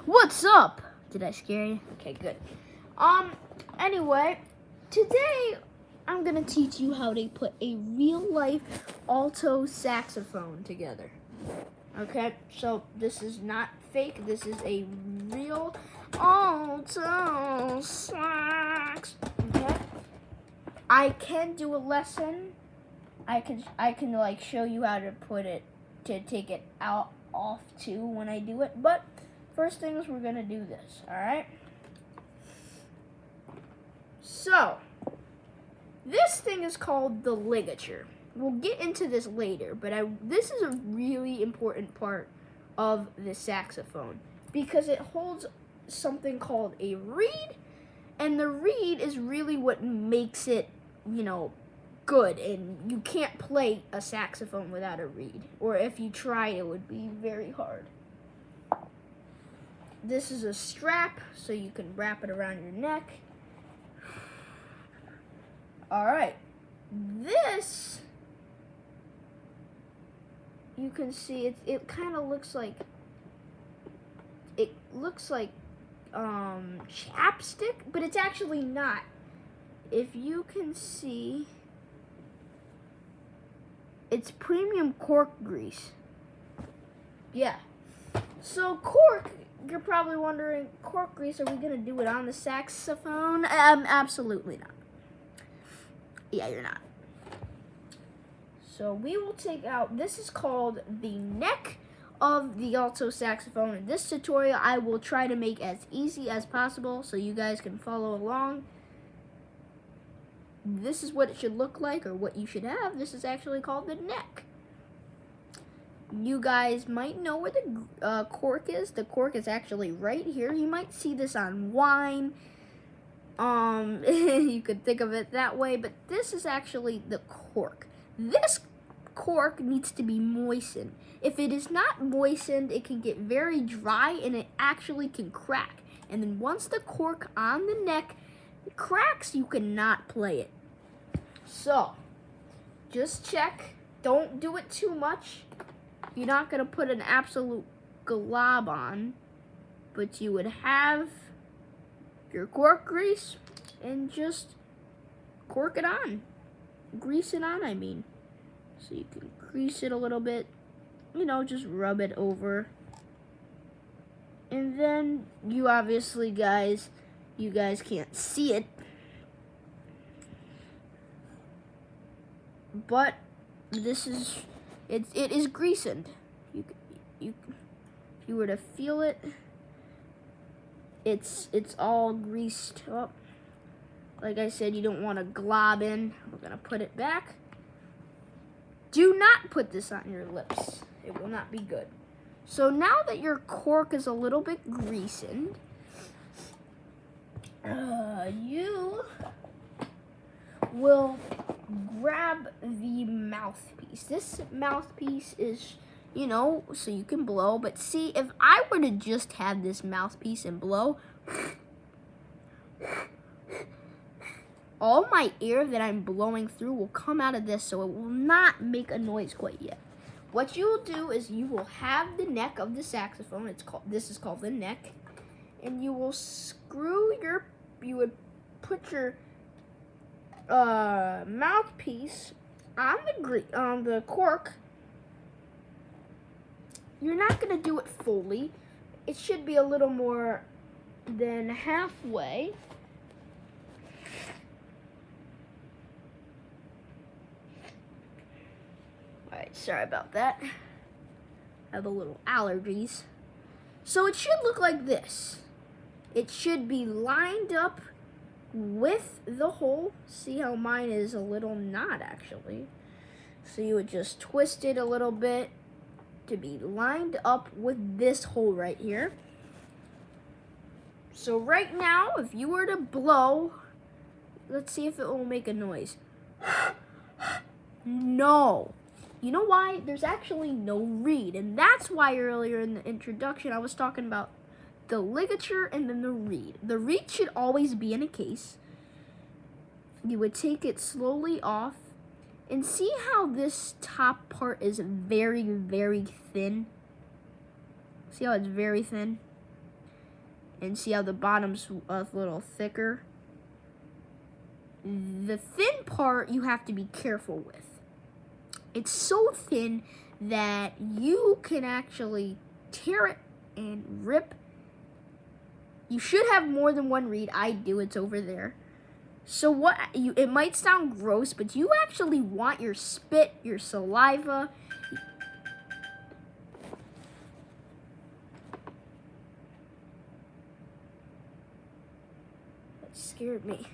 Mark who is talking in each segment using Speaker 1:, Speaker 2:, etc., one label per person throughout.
Speaker 1: What's up? Did I scare you? Okay, good. Anyway, today I'm gonna teach you how to put a real life alto saxophone together. Okay, so this is not fake. This is a real alto sax. Okay, I can do a lesson. I can like show you how to put it, to take it out off too when I do it. But first things, we're gonna do this. All right. So this thing is called the ligature. We'll get into this later, but this is a really important part of the saxophone because it holds something called a reed, and the reed is really what makes it, good. And you can't play a saxophone without a reed, or if you tried, it would be very hard. This is a strap, so you can wrap it around your neck. All right, this, you can see it kind of looks like, chapstick, but it's actually not. If you can see, it's premium cork grease. Yeah. So cork, you're probably wondering, cork grease, are we gonna do it on the saxophone? Absolutely not. Yeah, you're not. So we will take out, this is called the neck of the alto saxophone. In this tutorial, I will try to make as easy as possible so you guys can follow along. This is what it should look like, or what you should have. This is actually called the neck. You guys might know where the cork is. The cork is actually right here. You might see this on wine. You could think of it that way, but this is actually the cork. This cork needs to be moistened. If it is not moistened, it can get very dry and it actually can crack. And then once the cork on the neck cracks, you cannot play it. So just check. Don't do it too much. You're not going to put an absolute glob on, but you would have your cork grease and just cork it on. Grease it on, I mean. So you can grease it a little bit, just rub it over. And then you obviously, you guys can't see it, but this is, it is greased. If you were to feel it, it's all greased up. Like I said, you don't want to glob in. We're gonna put it back. Do not put this on your lips. It will not be good. So now that your cork is a little bit greased, you will grab the mouthpiece. This mouthpiece is, so you can blow. But see, if I were to just have this mouthpiece and blow, all my air that I'm blowing through will come out of this, so it will not make a noise quite yet. What you will do is you will have the neck of the saxophone. This is called the neck, and you will you would put your mouthpiece on the cork. You're not gonna do it fully. It should be a little more than halfway. Alright, sorry about that. I have a little allergies. So it should look like this. It should be lined up with the hole. See how mine is a little knot, actually. So you would just twist it a little bit to be lined up with this hole right here. So right now, if you were to blow, let's see if it will make a noise. No. You know why? There's actually no reed, and that's why earlier in the introduction I was talking about the ligature and then the reed. The reed should always be in a case. You would take it slowly off, and see how this top part is very, very thin? See how it's very thin? And see how the bottom's a little thicker? The thin part you have to be careful with. It's so thin that you can actually tear it and rip. You should have more than one reed. I do, it's over there. So it might sound gross, but you actually want your spit, your saliva. That scared me.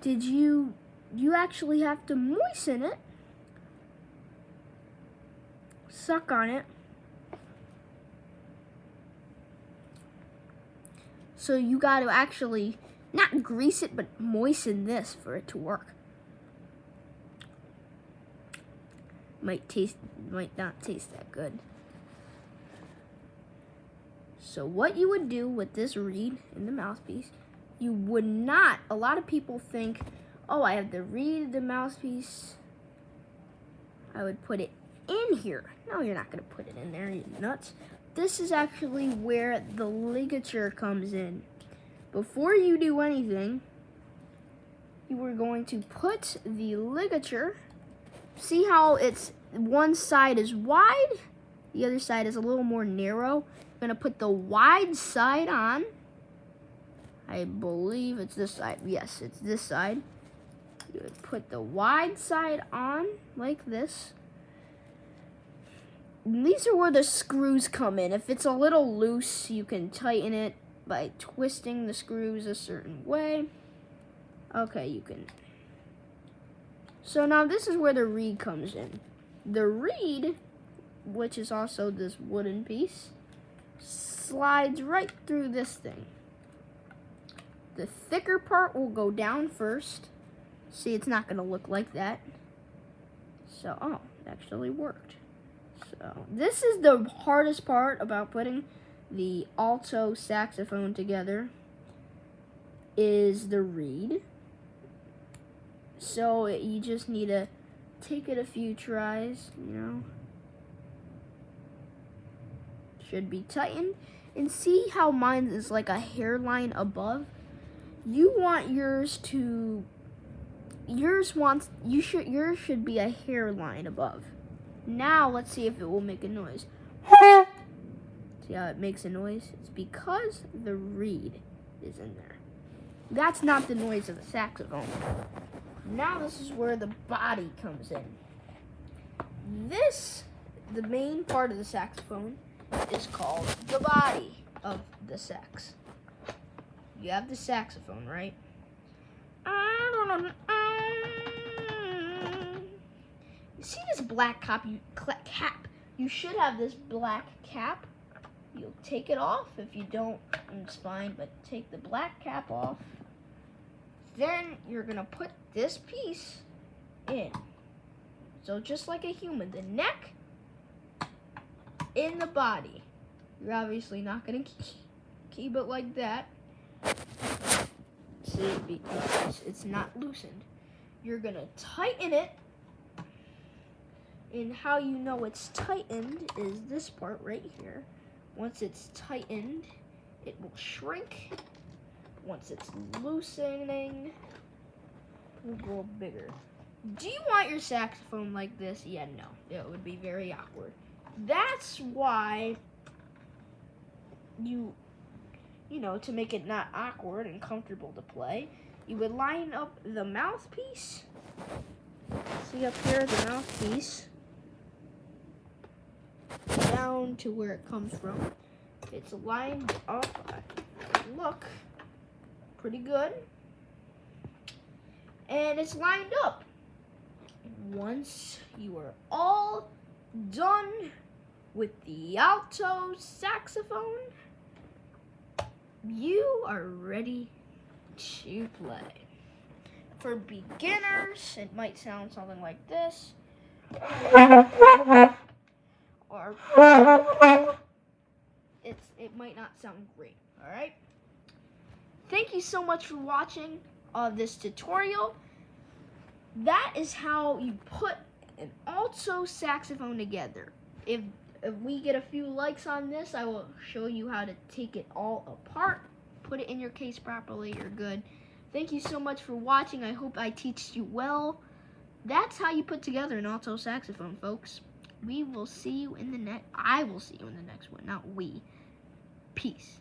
Speaker 1: You actually have to moisten it, suck on it. So you got to actually not grease it, but moisten this for it to work. Might not taste that good. So what you would do with this reed in the mouthpiece, you would not, a lot of people think, oh, I have the reed, the mouthpiece, I would put it in here. No, you're not going to put it in there, you nuts. This is actually where the ligature comes in. Before you do anything, you are going to put the ligature, see how it's one side is wide, the other side is a little more narrow. You're going to put the wide side on. I believe it's this side. Yes, it's this side. You would put the wide side on like this. And these are where the screws come in. If it's a little loose, you can tighten it by twisting the screws a certain way. Okay, you can. So now this is where the reed comes in. The reed, which is also this wooden piece, slides right through this thing. The thicker part will go down first. See, it's not going to look like that. So, oh, it actually worked. So, this is the hardest part about putting the alto saxophone together, is the reed. So, you just need to take it a few tries, you know. Should be tightened. And see how mine is like a hairline above? You want yours to, yours should be a hairline above. Now let's see if it will make a noise. See how it makes a noise? It's because the reed is in there. That's not the noise of the saxophone. Now this is where the body comes in. This, the main part of the saxophone, is called the body of the sax. You have the saxophone, right? You see this black cap? You should have this black cap. You'll take it off. If you don't, it's fine, but take the black cap off. Then you're going to put this piece in. So just like a human, the neck in the body. You're obviously not going to keep it like that. See, because it's not loosened. You're going to tighten it. And how you know it's tightened is this part right here. Once it's tightened, it will shrink. Once it's loosening, it will grow bigger. Do you want your saxophone like this? Yeah, no. It would be very awkward. That's why you know, to make it not awkward and comfortable to play, you would line up the mouthpiece. See up here, the mouthpiece, down to where it comes from. It's lined up. Look, pretty good. And it's lined up. Once you are all done with the alto saxophone, you are ready to play. For beginners, it might sound something like this. Or it might not sound great, all right? Thank you so much for watching this tutorial. That is how you put an alto saxophone together. If if we get a few likes on this, I will show you how to take it all apart, put it in your case properly. You're good. Thank you so much for watching. I hope I teach you well. That's how you put together an alto saxophone, folks. We will see you in the next. I will see you in the next one, not we. Peace.